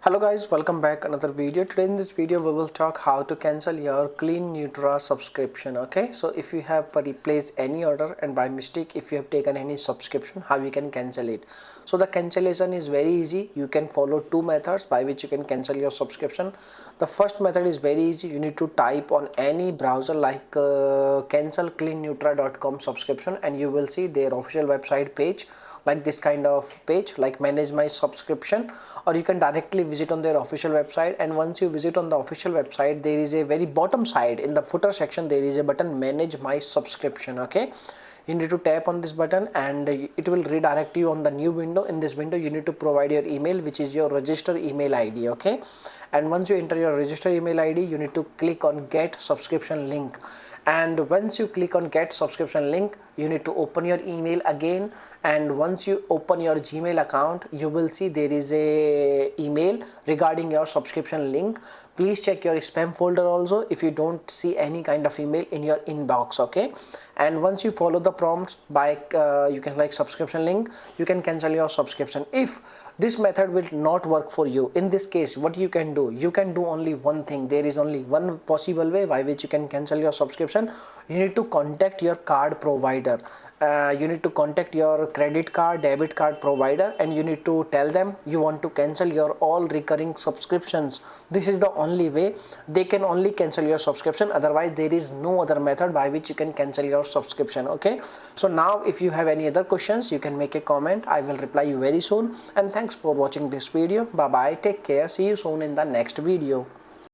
Hello guys, welcome back another video. Today in this video we will talk how to cancel your Cleannutra subscription. Okay, so if you have placed any order and by mistake if you have taken any subscription, how you can cancel it. So the cancellation is very easy. You can follow two methods by which you can cancel your subscription. The first method is very easy. You need to type on any browser like cancelcleannutra.com subscription and you will see their official website page, like this kind of page, like manage my subscription, or you can directly visit on their official website. And once you visit on the official website, there is a very bottom side in the footer section, there is a button manage my subscription. Okay, you need to tap on this button and it will redirect you on the new window. In this window you need to provide your email, which is your register email ID. Okay, and once you enter your register email ID, you need to click on get subscription link. And once you click on get subscription link, you need to open your email again. And once you open your Gmail account, you will see there is a email regarding your subscription link. Please check your spam folder also if you don't see any kind of email in your inbox. Okay, and once you follow the prompts by you can like subscription link, you can cancel your subscription. If this method will not work for you, in this case what you can do, you can do only one thing. There is only one possible way by which you can cancel your subscription. You need to contact your card provider. You need to contact your credit card, debit card provider, and you need to tell them you want to cancel your all recurring subscriptions. This is the only way. They can only cancel your subscription, otherwise there is no other method by which you can cancel your subscription. Okay, so now if you have any other questions, you can make a comment. I will reply you very soon. And thanks for watching this video. Bye bye, take care, see you soon in the next video.